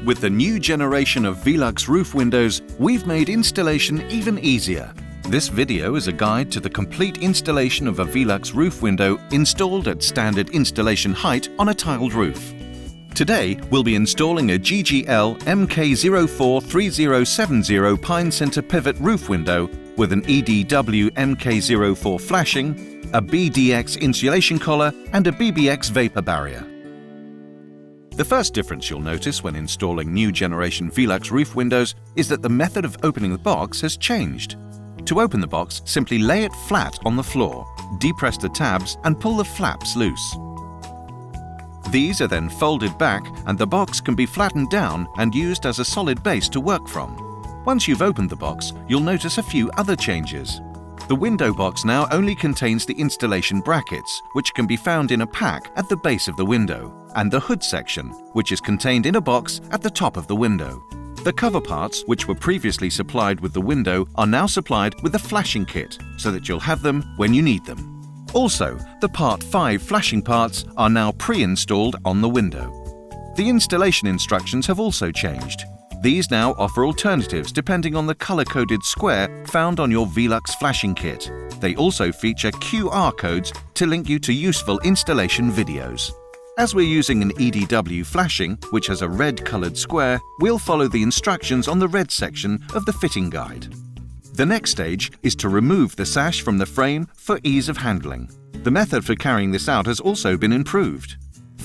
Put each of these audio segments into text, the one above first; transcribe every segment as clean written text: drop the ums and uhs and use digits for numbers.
With the new generation of VELUX roof windows, we've made installation even easier. This video is a guide to the complete installation of a VELUX roof window installed at standard installation height on a tiled roof. Today, we'll be installing a GGL MK043070 Pine Center Pivot roof window with an EDW MK04 flashing, a BDX insulation collar and a BBX vapor barrier. The first difference you'll notice when installing new generation VELUX roof windows is that the method of opening the box has changed. To open the box, simply lay it flat on the floor, depress the tabs and pull the flaps loose. These are then folded back and the box can be flattened down and used as a solid base to work from. Once you've opened the box, you'll notice a few other changes. The window box now only contains the installation brackets, which can be found in a pack at the base of the window, and the hood section, which is contained in a box at the top of the window. The cover parts, which were previously supplied with the window, are now supplied with the flashing kit, so that you'll have them when you need them. Also, the Part 5 flashing parts are now pre-installed on the window. The installation instructions have also changed. These now offer alternatives depending on the color-coded square found on your VELUX flashing kit. They also feature QR codes to link you to useful installation videos. As we're using an EDW flashing, which has a red-colored square, we'll follow the instructions on the red section of the fitting guide. The next stage is to remove the sash from the frame for ease of handling. The method for carrying this out has also been improved.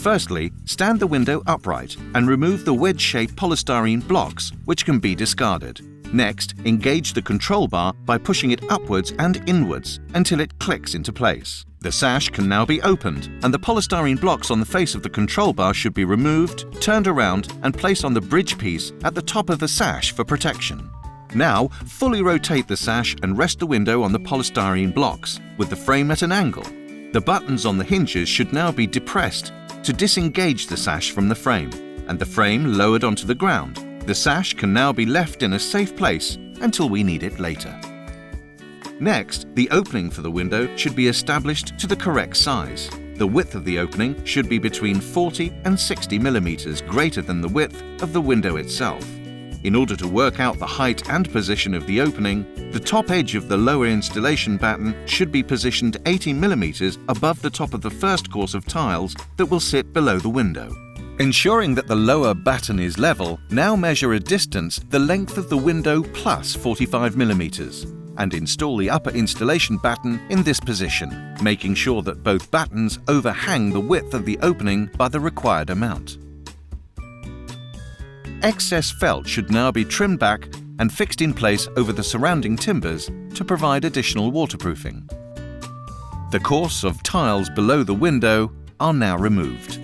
Firstly, stand the window upright and remove the wedge-shaped polystyrene blocks, which can be discarded. Next, engage the control bar by pushing it upwards and inwards until it clicks into place. The sash can now be opened, and the polystyrene blocks on the face of the control bar should be removed, turned around and placed on the bridge piece at the top of the sash for protection. Now, fully rotate the sash and rest the window on the polystyrene blocks, with the frame at an angle. The buttons on the hinges should now be depressed to disengage the sash from the frame, and the frame lowered onto the ground. The sash can now be left in a safe place until we need it later. Next, the opening for the window should be established to the correct size. The width of the opening should be between 40 and 60 millimeters greater than the width of the window itself. In order to work out the height and position of the opening, the top edge of the lower installation batten should be positioned 80 millimeters above the top of the first course of tiles that will sit below the window. Ensuring that the lower batten is level, now measure a distance the length of the window plus 45 millimeters and install the upper installation batten in this position, making sure that both battens overhang the width of the opening by the required amount. Excess felt should now be trimmed back and fixed in place over the surrounding timbers to provide additional waterproofing. The course of tiles below the window are now removed.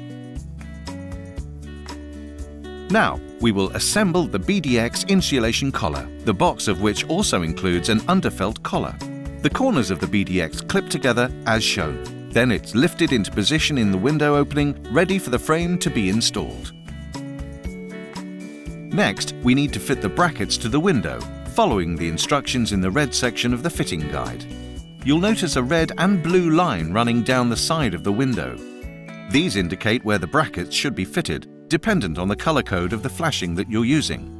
Now, we will assemble the BDX insulation collar, the box of which also includes an underfelt collar. The corners of the BDX clip together as shown. Then it's lifted into position in the window opening, ready for the frame to be installed. Next, we need to fit the brackets to the window, following the instructions in the red section of the fitting guide. You'll notice a red and blue line running down the side of the window. These indicate where the brackets should be fitted, dependent on the color code of the flashing that you're using.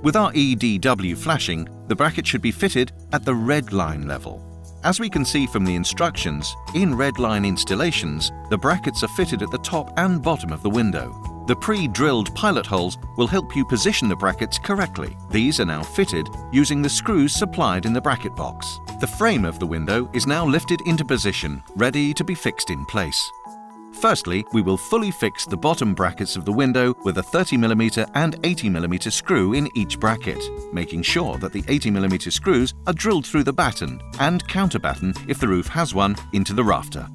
With our EDW flashing, the bracket should be fitted at the red line level. As we can see from the instructions, in red line installations, the brackets are fitted at the top and bottom of the window. The pre-drilled pilot holes will help you position the brackets correctly. These are now fitted using the screws supplied in the bracket box. The frame of the window is now lifted into position, ready to be fixed in place. Firstly, we will fully fix the bottom brackets of the window with a 30mm and 80mm screw in each bracket, making sure that the 80mm screws are drilled through the batten and counter batten, if the roof has one, into the rafter.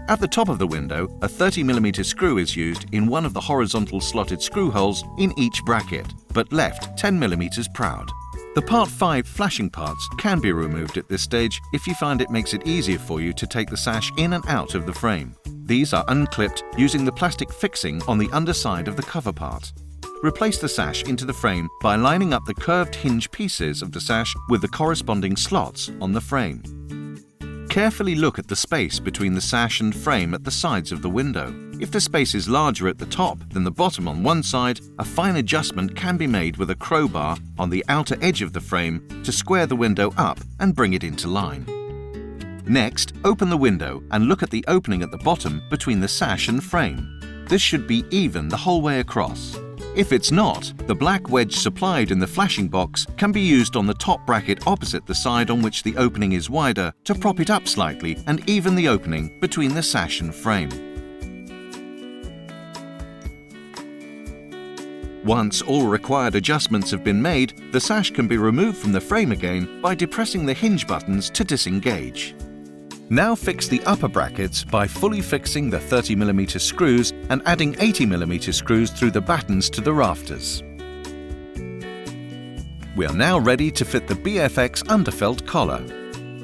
At the top of the window, a 30mm screw is used in one of the horizontal slotted screw holes in each bracket, but left 10mm proud. The Part 5 flashing parts can be removed at this stage if you find it makes it easier for you to take the sash in and out of the frame. These are unclipped using the plastic fixing on the underside of the cover part. Replace the sash into the frame by lining up the curved hinge pieces of the sash with the corresponding slots on the frame. Carefully look at the space between the sash and frame at the sides of the window. If the space is larger at the top than the bottom on one side, a fine adjustment can be made with a crowbar on the outer edge of the frame to square the window up and bring it into line. Next, open the window and look at the opening at the bottom between the sash and frame. This should be even the whole way across. If it's not, the black wedge supplied in the flashing box can be used on the top bracket opposite the side on which the opening is wider to prop it up slightly and even the opening between the sash and frame. Once all required adjustments have been made, the sash can be removed from the frame again by depressing the hinge buttons to disengage. Now fix the upper brackets by fully fixing the 30mm screws and adding 80mm screws through the battens to the rafters. We are now ready to fit the BFX underfelt collar.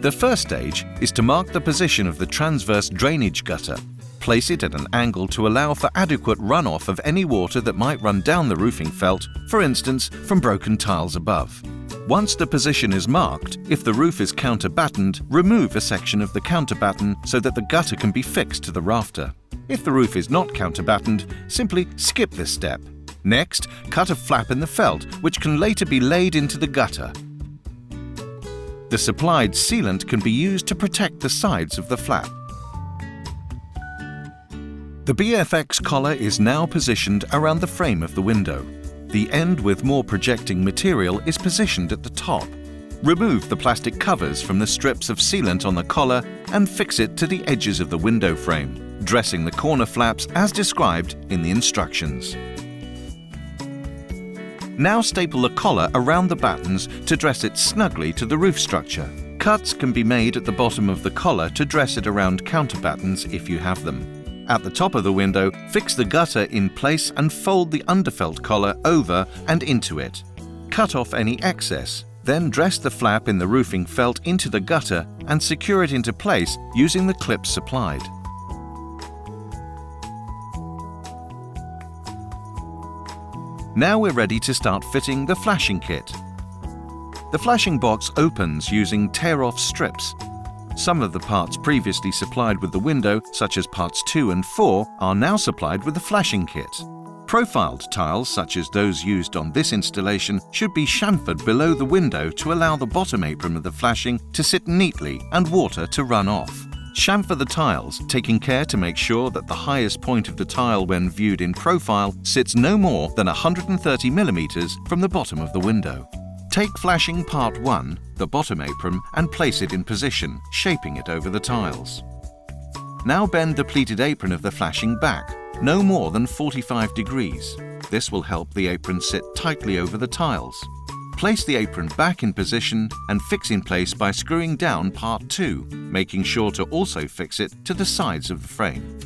The first stage is to mark the position of the transverse drainage gutter. Place it at an angle to allow for adequate runoff of any water that might run down the roofing felt, for instance, from broken tiles above. Once the position is marked, if the roof is counterbattened, remove a section of the counterbatten so that the gutter can be fixed to the rafter. If the roof is not counterbattened, simply skip this step. Next, cut a flap in the felt, which can later be laid into the gutter. The supplied sealant can be used to protect the sides of the flap. The BFX collar is now positioned around the frame of the window. The end with more projecting material is positioned at the top. Remove the plastic covers from the strips of sealant on the collar and fix it to the edges of the window frame, dressing the corner flaps as described in the instructions. Now staple the collar around the battens to dress it snugly to the roof structure. Cuts can be made at the bottom of the collar to dress it around counterbattens if you have them. At the top of the window, fix the gutter in place and fold the underfelt collar over and into it. Cut off any excess, then dress the flap in the roofing felt into the gutter and secure it into place using the clips supplied. Now we're ready to start fitting the flashing kit. The flashing box opens using tear-off strips. Some of the parts previously supplied with the window, such as parts 2 and 4, are now supplied with the flashing kit. Profiled tiles, such as those used on this installation, should be chamfered below the window to allow the bottom apron of the flashing to sit neatly and water to run off. Chamfer the tiles, taking care to make sure that the highest point of the tile when viewed in profile sits no more than 130mm from the bottom of the window. Take flashing part 1, the bottom apron, and place it in position, shaping it over the tiles. Now bend the pleated apron of the flashing back, no more than 45 degrees. This will help the apron sit tightly over the tiles. Place the apron back in position and fix in place by screwing down part 2, making sure to also fix it to the sides of the frame.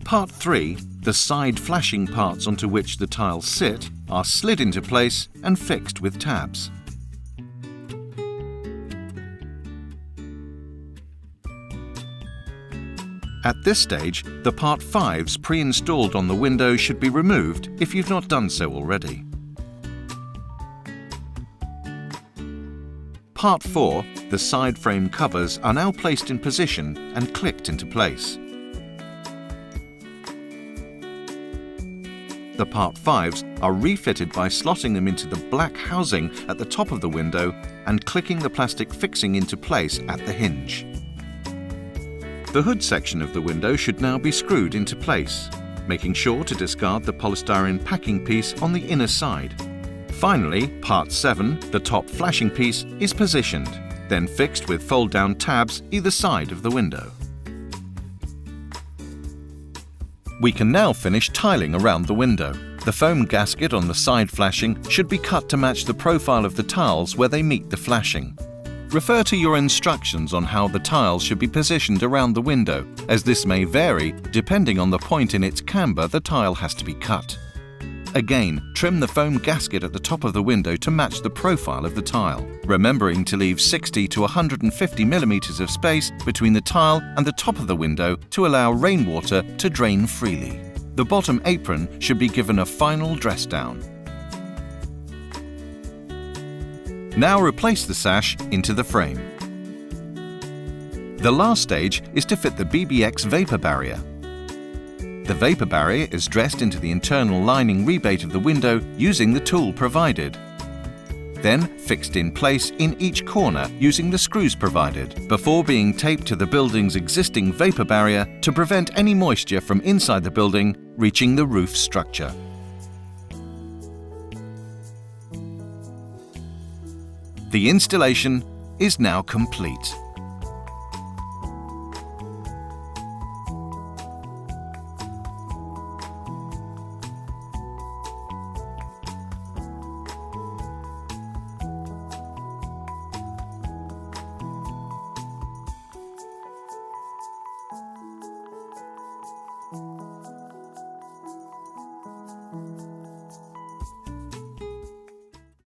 Part 3, the side flashing parts onto which the tiles sit, are slid into place and fixed with tabs. At this stage, the Part 5s pre-installed on the window should be removed if you've not done so already. Part 4, the side frame covers, are now placed in position and clicked into place. The Part 5s are refitted by slotting them into the black housing at the top of the window and clicking the plastic fixing into place at the hinge. The hood section of the window should now be screwed into place, making sure to discard the polystyrene packing piece on the inner side. Finally, Part 7, the top flashing piece, is positioned, then fixed with fold-down tabs either side of the window. We can now finish tiling around the window. The foam gasket on the side flashing should be cut to match the profile of the tiles where they meet the flashing. Refer to your instructions on how the tiles should be positioned around the window, as this may vary depending on the point in its camber the tile has to be cut. Again, trim the foam gasket at the top of the window to match the profile of the tile, remembering to leave 60 to 150mm of space between the tile and the top of the window to allow rainwater to drain freely. The bottom apron should be given a final dress down. Now replace the sash into the frame. The last stage is to fit the BBX vapor barrier. The vapor barrier is dressed into the internal lining rebate of the window using the tool provided. Then fixed in place in each corner using the screws provided, before being taped to the building's existing vapor barrier to prevent any moisture from inside the building reaching the roof structure. The installation is now complete.